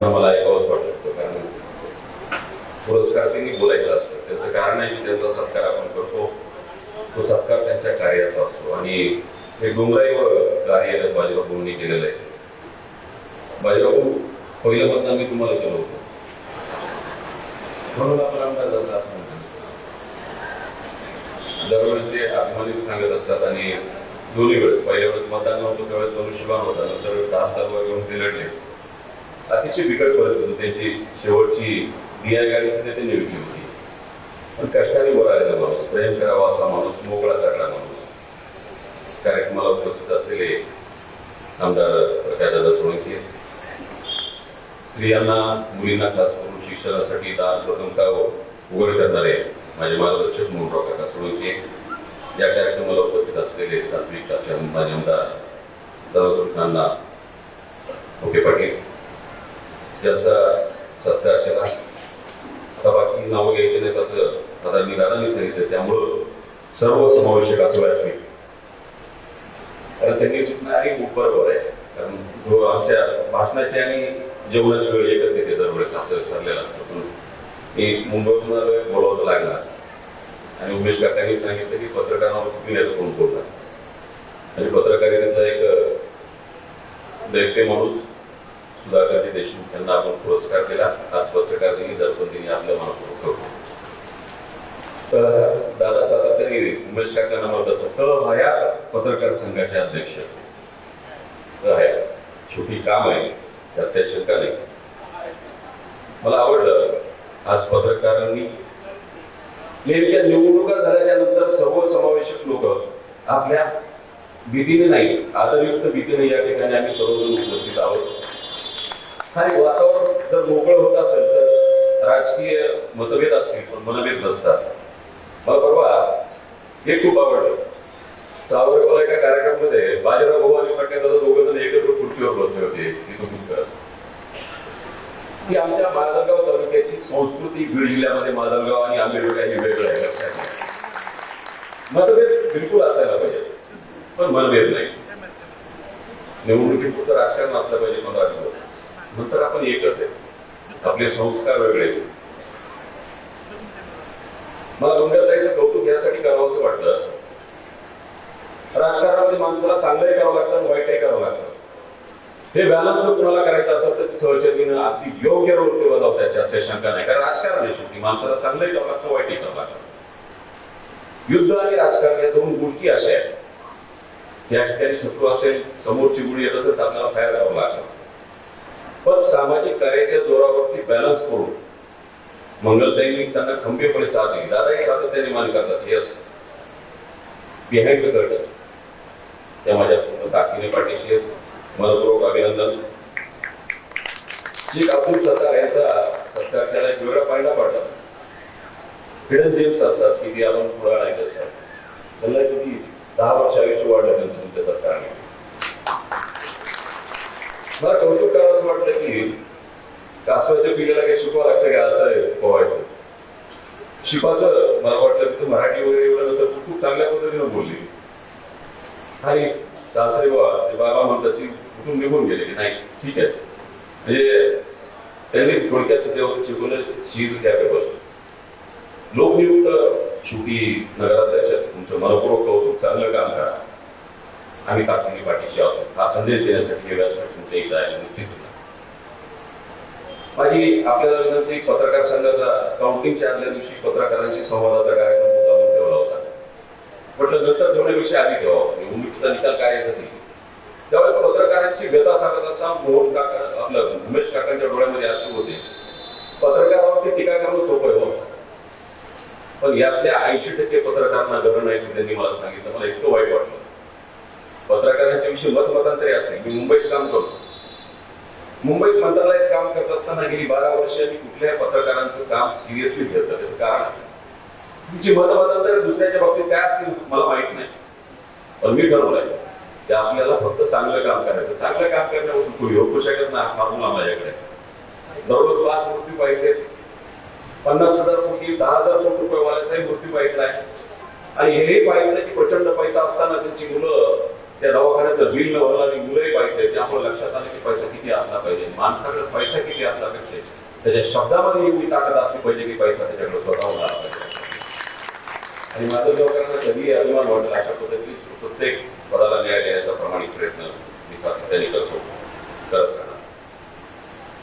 मला ऐकावंच वाटतं, कारण पुरस्कार त्यांनी बोलायचं असतं. त्याचं कारण आहे की त्यांचा सत्कार आपण करतो, तो सत्कार त्यांच्या कार्याचा असतो. आणि हे डोंगराईवर कार्य बाजीरावभाऊंनी केलेलं आहे. बाजीरावभाऊ पहिलं मतदान मी तुम्हाला केलं होतं, म्हणून आपण आमदार झाला असं म्हणतो. दरवेळेस ते अभिमानित सांगत असतात. आणि दोन्ही वेळेस, पहिल्या वेळेस मतदान नव्हतं त्यावेळेस धनुष्यबाण होता, नंतर 10 तलवार घेऊन ते लढले. अतिशय बिकट परिस्थिती, त्यांची शेवटची दिया गाडीची त्यांनी विकली होती. पण कष्टाने बोलायला माणूस, प्रेम करावा असा माणूस, मोकळा चाकळा माणूस. कार्यक्रमाला उपस्थित असलेले आमदार प्रकाशदादा सोळंके, स्त्रियांना मुलींना खास करून शिक्षणासाठी दार प्रथम उघड करणारे माझे मार्गदर्शक म्हणून काका सोळंके, या कार्यक्रमाला उपस्थित असलेले सात्विक असे माझे आमदार राधाकृष्णांना ओके पाटील यांचा सत्कार केला. आता बाकी नावं घ्यायचे नाहीत असं आता मी दादांनी सांगितलं, त्यामुळं सर्व समावेशक असं व्यासपीठ, कारण त्यांनी सुटणारी खूप बरोबर आहे. कारण जो आमच्या भाषणाची आणि जेवणाची वेळ एकच येते दरवेळेस असं ठरलेलं असतं. पण मी मुंबईतून आलोय, बोलावं लागणार. आणि उमेश काकांनी सांगितलं की पत्रकारांवर चुकीने फोन बोलतात. आणि पत्रकारितेचा एक दैत्य माणूस सुधाकरजी देशमुख यांना आपण पुरस्कार दिला. आज पत्रकार दिनी दर्पण दिनी आपल्या मनात ठेवतो. तर दादा सातत्याने उमेश काकांना म्हणत हयात पत्रकार संघाचे अध्यक्ष आहे. छोटी काम आहे, त्यात काही शंका नाही. मला आवडलं आज पत्रकारांनी नेमक्या निवडणुका झाल्याच्या नंतर सर्व समावेशक लोक आपल्या भीतीने नाही, आदरयुक्त भीतीने या ठिकाणी आम्ही सर्वजण उपस्थित आहोत. आणि वातावरण जर मोकळं होत असेल तर राजकीय मतभेद असतील पण मनभेद नसतात. मला परवा हे खूप आवडलं. सावरगावला एका कार्यक्रमामध्ये बाजीराव भाऊ आणि पटेलदादा दोघं जण एकत्र खुर्चीवर बसले होते. की आमच्या माजलगाव तालुक्याची संस्कृती बीड जिल्ह्यामध्ये माजलगाव आणि आंबेडकर काही वेगळं आहे. मतभेद बिलकुल असायला पाहिजे पण मनभेद नाही. निवडणुकीपुरतं राजकारण असलं पाहिजे 15 दिवस, नंतर आपण एकच आहे. आपले संस्कार वेगळे. मला गोंधळताईचं कौतुक यासाठी करावं असं वाटलं, राजकारणामध्ये माणसाला चांगलंही करावं लागतं आणि वाईटही करावं लागतं. हे बॅलन्स जर कुणाला करायचं असेल तर सहचर्यानं अगदी योग्य रोल ते बजावतात, त्यात काही शंका नाही. कारण राजकारण आहे शेवटी, माणसाला चांगलंही करावं लागतं, वाईटही करावं लागतं. युद्ध आणि राजकारण या दोन गोष्टी अशा आहेत, या ठिकाणी शत्रू असेल, समोरची गुढी येत असेल तर आपल्याला फायर करावं लागतं. पण सामाजिक कार्याच्या जोरावरती बॅलन्स करून मंगलताईंनी त्यांना खंबीरपणे साथ दिली. दादाही सातत्याने मान करतात. येस, बिहाइंड द कर्टन त्या माझ्या पूर्ण ताकदीने पाठीशी आहेत. मनपूर्वक अभिनंदन. जी अब्दुल सत्तार यांचा सत्कार त्याला एक वेगळा पायंडा पडला. हिडन जेम्स असतात की ती आपण पुढे ऐकत असतात. त्यांना किती 10 वर्ष आयुष्य वाढलं त्यांचं तुमच्या सरकारने. मला कौतुक करावं असं वाटलं की कासवाच्या पिढीला काही शिकवावं लागतं का असं पोहायचं. शिपाचं मला वाटलं तिथं मराठी वगैरे एवढं नसं, खूप चांगल्या पद्धतीनं बोलली. आणि सासरे बाबा म्हणतात ती कुठून निघून गेले की नाही ठीक आहे. म्हणजे त्यांनी थोडक्यात त्याच्यावर शिकवलं शी इज कॅपेबल. लोकनियुक्त शेवटी नगराध्यक्ष, तुमचं मनपूर्वक कौतुक, चांगलं काम करा. आम्ही ताकदीने पाठीशी आहोत. हा संदेश देण्यासाठी हे व्यासपीठ तुमच्या इथं आहे निश्चित. माझी आपल्याला विनंती, पत्रकार संघाचा काउंटिंगच्या आदल्या दिवशी पत्रकारांशी संवादाचा कार्यक्रम मुद्दामून ठेवला होता. म्हटलं नंतर ठेवण्यापेक्षा आधी ठेवावं. निवडणुकीचा निकाल काय यासाठी त्यावेळेस पत्रकारांची व्यथा सांगत असताना मोहन काका आपलं उमेश काकांच्या डोळ्यामध्ये अश्रू होते. पत्रकारावरती टीका करणं सोपं आहे, पण यातल्या 80% पत्रकारांना गरज नाही त्यांनी मला सांगितलं. मला इतकं वाईट वाटलं. पत्रकारांच्या विषयी मतमतांतरी असते. मी मुंबईत काम करतो. मुंबईत मंत्रालयात काम करत असताना गेली 12 वर्ष मी कुठल्याही पत्रकारांचं काम सिरियसली घेतलं. त्याचं कारण तुमची मतमतांतर दुसऱ्याच्या बाबतीत काय असतील मला माहित नाही, पण मी ठरवलंय की आपल्याला फक्त चांगलं काम करायचं. चांगलं काम करण्यापासून कोणी होऊ शकत नाही. फॉर्म्युला माझ्याकडे. दररोज 5 कोटी पाहिजे, 50,000 कोटी, 10,000 कोटी रुपये वाल्याचाही गोष्टी पाहिजे आहे. आणि हेही पाहिजे की प्रचंड पैसा असताना त्यांची मुलं त्या दवाखान्याचं बिल न भरणारी मुलंही पाहिजे. त्यामुळे लक्षात आलं की पैसा किती असला पाहिजे, माणसाकडे पैसा किती असला पाहिजे, त्याच्या शब्दामध्ये एवढी ताकद असली पाहिजे की पैसा त्याच्याकडे स्वतःहून आला पाहिजे. आणि माझं लोकांना कधी अभिमान वाटेल अशा पद्धतीने प्रत्येक पदाला न्याय देण्याचा प्रामाणिक प्रयत्न मी सातत्याने करत राहणार.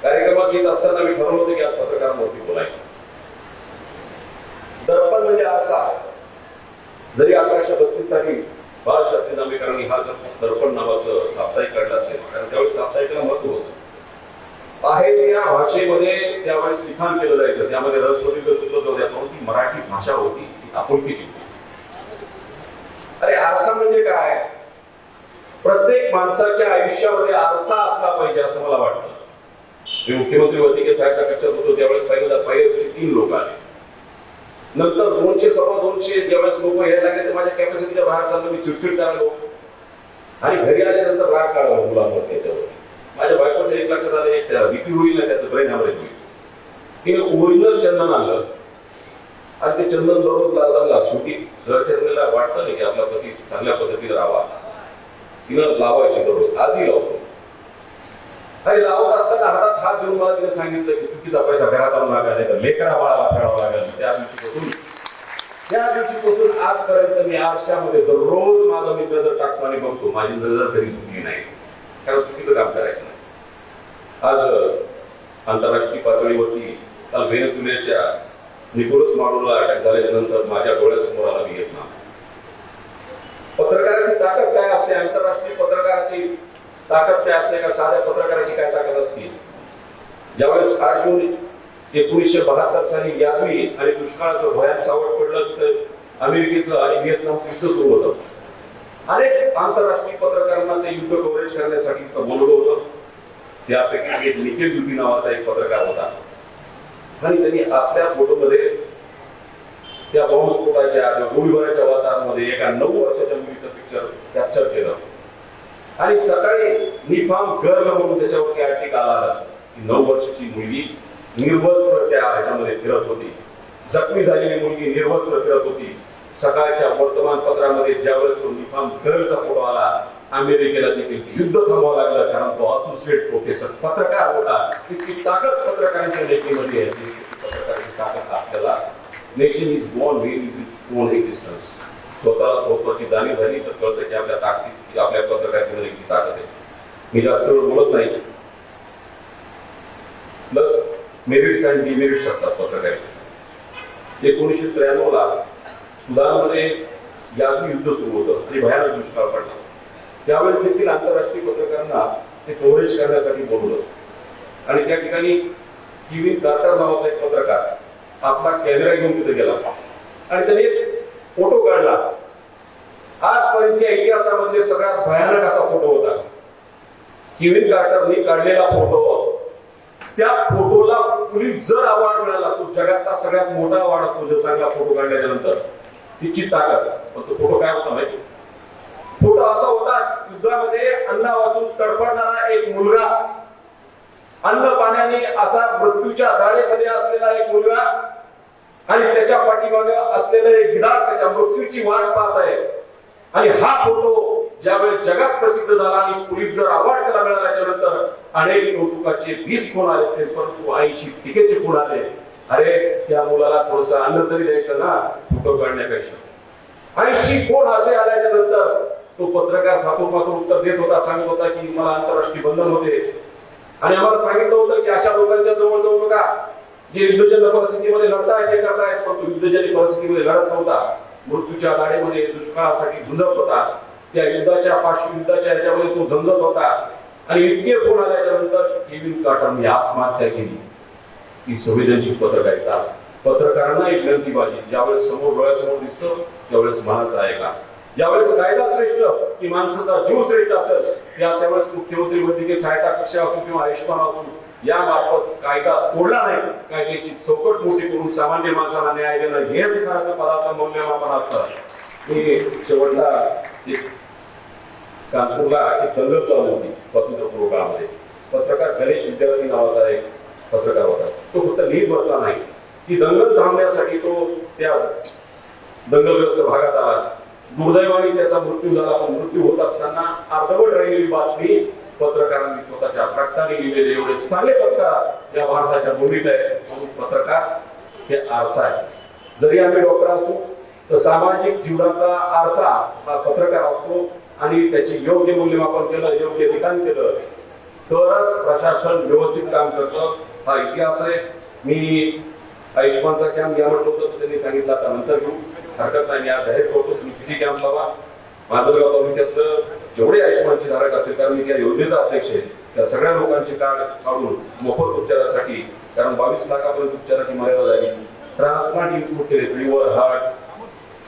कार्यक्रमात येत असताना मी ठरवलं होतं की आज पत्रकारांवरती बोलायचं. दर्पण म्हणजे आरसा. जरी 1832 साली बाळशास्त्री जांभेकरांनी हा जर दर्पण नावाचं साप्ताहिक काढलं असेल, कारण त्यावेळेस साप्ताहिकाला महत्व होतं. आहे त्या भाषेमध्ये त्यावेळेस लिखाण केलं जायचं, त्यामध्ये रसवदीर्घ सूत्र होत्या, परंतु ती मराठी भाषा होती, ती आपुलकीची होती. अरे आरसा म्हणजे काय? प्रत्येक माणसाच्या आयुष्यामध्ये आरसा असला पाहिजे असं मला वाटतं. मी मुख्यमंत्री वैद्यकीय सहायता कक्षात होतो त्यावेळेस पहिल्या 3 लोक आले. नंतर 200 सव्वा 200 ज्यावेळेस लोक यायला लागले तर माझ्या कॅपॅसिटीच्या बाहेर चाललं, मी चिडचिड करायला आणि घरी आल्यानंतर राग काढला मुलांवर. त्याच्यावर माझ्या बायकोच्या एक लक्षात आलं, बीपी होईल ना त्याचं ब्रेन हॅमरेज होईल. तिने ओरिजिनल चंदन आणलं आणि ते चंदन दररोज लागला. शेवटी चंदनला वाटतं नाही की आपला पती चांगल्या पद्धतीने राहावा, तिनं लावायची दररोज. आजही लावतो. आणि लावत असताना हातात हात घेऊन मला तिने सांगितलं की चुकीचा पैसा घरात आणून नका, नाही तर लेकरा बाळाला फेडावा लागेल. त्या दिवशीपासून आजपर्यंत मी आरशामध्ये दररोज माझा मी नजर टाकतो आणि बघतो माझी नजर कधी चुकली नाही, कारण चुकीचं काम करायचं नाही. आज आंतरराष्ट्रीय पातळीवरती काल व्हेनेझुएलाच्या निकोलस माडुरोला अटॅक झाल्याच्या नंतर माझ्या डोळ्यासमोर आला व्हिएतनाम. पत्रकाराची ताकद काय असते, आंतरराष्ट्रीय पत्रकाराची ताकद काय असते, का साध्या पत्रकाराची काय ताकद असते? ज्यावेळेस 8 जून 1972 साली यादवी आणि दुष्काळाचं भयान सावट पडलं तर अमेरिकेचं आणि व्हिएतनामचं युद्ध सुरू होतं. अनेक आंतरराष्ट्रीय पत्रकारांना ते युद्ध कव्हरेज करण्यासाठी बोलवलं होतं. त्यापैकी एक निखिल ड्युटी नावाचा एक पत्रकार होता आणि त्यांनी आपल्या फोटोमध्ये त्या बॉम्बस्फोटाच्या गोळीबाराच्या वातावरणामध्ये एका 9 वर्षाच्या मुलीचं पिक्चर कॅप्चर केलं. आणि सकाळी निफाम गर्ल म्हणून त्याच्यावरती आर्टिकल आला की 9 वर्षाची मुलगी निर्वस्त्र त्या ह्याच्यामध्ये फिरत होती, जखमी झालेली मुलगी निर्वस्त्र फिरत होती. सकाळच्या वर्तमानपत्रामध्ये ज्यावेळेस तो निफाम गर्लचा फोटो आला, अमेरिकेला देखील युद्ध थांबवावं लागलं, कारण तो असोसिएट प्रोफेसर पत्रकार होता. इतकी ताकद पत्रकारांच्या लेखीमध्ये आहे. पत्रकारांची ताकद आपल्याला nation is born with its own existence. स्वतःची जाणीव झाली तर कळतं की आपल्या ताकदीत, आपल्या पत्रकारितेमध्ये किती ताकद आहे. मी जास्त वेळ बोलत नाही. प्लस मेरिट्स आणि डिमेरिट्स असतात पत्रकारितेत. 1993 ला सुदानमध्ये यादवी युद्ध सुरू होतं आणि भयानक दुष्काळ पडला. त्यावेळेस देखील आंतरराष्ट्रीय पत्रकारांना ते कव्हरेज करण्यासाठी बोलवलं आणि त्या ठिकाणी केविन कार्टर नावाचा एक पत्रकार आपला कॅमेरा घेऊन तिथे गेला आणि त्याने फोटो काढला. आजपर्यंतच्या इतिहासामध्ये सगळ्यात भयानक असा फोटो होता. केविन कार्टरने काढलेला फोटो, त्या फोटोला पोलीस जर अवॉर्ड मिळाला, तो जगातला सगळ्यात मोठा अवॉर्ड असतो जर चांगला फोटो काढल्याच्या नंतर. तिची ताकद. पण तो फोटो काय होता माहिती? फोटो असा होता, युद्धामध्ये अन्न वाचून तडफडणारा एक मुलगा, अन्न पाण्याने असा मृत्यूच्या दारेमध्ये असलेला एक मुलगा आणि त्याच्या पाठीमागे असलेलं एक गिधाड त्याच्या मृत्यूची वाट पाहत आहे. आणि हा फोटो ज्यावेळेस जगात प्रसिद्ध झाला आणि पोलीस जर अवॉर्ड त्याला मिळाल्याच्या नंतर अनेक कौतुकाचे 20 फोन आले असते, परंतु 80 टीकेचे फोन आले. अरे त्या मुलाला थोडस अन्न तरी द्यायचं ना फोटो काढण्यापेक्षा. 80 फोन असे आल्याच्या नंतर तो पत्रकार थापून उत्तर देत होता, सांगत होता की मला आंतरराष्ट्रीय बंधन होते आणि आम्हाला सांगितलं होतं की अशा लोकांच्या जवळ जाऊ नका जे युद्धजन्य परिस्थितीमध्ये लढतायत, हे करतायत. पण तो युद्धजन्य परिस्थितीमध्ये लढत नव्हता, मृत्यूच्या दाढेमध्ये दुष्काळासाठी झुंजत होता. त्या युद्धाच्या पार्श्वयुद्धाच्या ह्याच्यामध्ये तो झंझत होता आणि इतके फोन आल्याच्या नंतर केविन कार्टरने आत्महत्या केली. ही संवेदनशील पत्रकारिता. पत्रकारांना एक ग्रंथीबाजी, ज्यावेळेस समोर डोळ्यासमोर दिसतं त्यावेळेस मनाचा ऐका. ज्यावेळेस कायदा श्रेष्ठ की माणसाचा जीव श्रेष्ठ असेल, त्यावेळेस मुख्यमंत्री वैद्यकीय सहायता कक्ष असो किंवा आयुष्मान असो, या मार्फत कायदा तोडला नाही, कायद्याची चौकट मोठी करून सामान्य माणसाला न्याय देणं हेच खराचं पदाचं मौल्यमापन असतं. मी शेवटला कानपूरला एक दंगल चालू होती स्वातंत्र्यपूर्व काळामध्ये. पत्रकार गणेश विद्यार्थी नावाचा एक पत्रकार होता. तो फक्त लिहित बसला नाही, ती दंगल थांबण्यासाठी तो त्या दंगलग्रस्त भागात आला. दुर्दैवाने त्याचा मृत्यू झाला. पण मृत्यू होत असताना अर्धवट राहिलेली बातमी पत्रकारांनी स्वतःच्या रक्ताने लिहिलेले एवढे चांगले पत्रकार या भारताच्या भूमीत आहेत. म्हणून पत्रकार हे आरसा आहे. जरी आम्ही डॉक्टर असू तर सामाजिक जीवनाचा आरसा हा पत्रकार असतो आणि त्याचे योग्य मूल्यमापन केलं, योग्य लिखाण केलं तरच प्रशासन व्यवस्थित काम करतं. हा इतिहास आहे. मी आयुष्यमानचा कॅम्प घ्या म्हटलं होतं, त्यांनी सांगितलं आता नंतर घेऊ, हरकत नाही, आज जाहीर करतो तुम्ही किती कॅम्प लावा. माजलगाव तालुक्यातलं जेवढे आयुष्यमानचे धारक असतील, कारण मी त्या योजनेचा अध्यक्ष आहे, त्या सगळ्या लोकांचे कार्ड काढून मोफत उपचारासाठी, कारण 22 लाखापर्यंत उपचाराची मर्यादा झाली, ट्रान्सप्लांट इन्क्लूड केले, लिव्हर, हार्ट,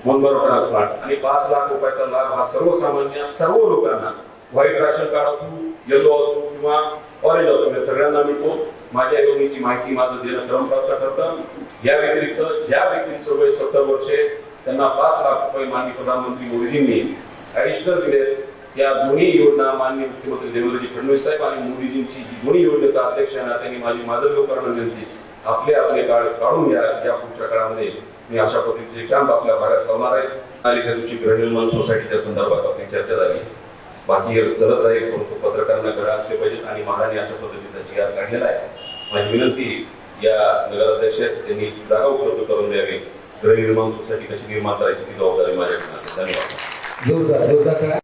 बोनमॅरो ट्रान्सप्लांट आणि 5 लाख रुपयाचा लाभ हा सर्वसामान्य सर्व लोकांना, व्हाईट राशन कार्ड असू, येलो असू किंवा ऑरेंज असू, या सगळ्यांना मिळतो. माझ्या योजनेची माहिती माझं देणं क्रमप्राप्त ठरतं. या व्यतिरिक्त ज्या व्यक्तींचं वय 70 वर्षे त्यांना 5 लाख रुपये माननीय प्रधानमंत्री मोदीजींनी ऍडिशनल दिलेत. या दोन्ही योजना माननीय मुख्यमंत्री देवेंद्रजी फडणवीस साहेब आणि मोदीजींची दोन्ही योजनेचा अध्यक्ष आहे, त्यांनी माझी माजलगावकरांना विनंती, आपले कार्ड काढून घ्या. या पुढच्या काळामध्ये मी अशा पद्धतीचे कॅम्प आपल्या भागात लावणार आहे. आणि त्या दिवशी गृहनिर्माण सोसायटीच्या संदर्भात आपली चर्चा झाली. बाकी चलत राहील, परंतु पत्रकारांना घरं असले पाहिजेत आणि महाराणी अशा पद्धतीचा जी.आर काढलेला आहे. माझी विनंती या नगराध्यक्ष त्यांनी जागा उपलब्ध करून द्यावी. गृहनिर्माण सोसायटी कशी निर्माण करायची ती जबाबदारी माझ्याकडे. धन्यवाद.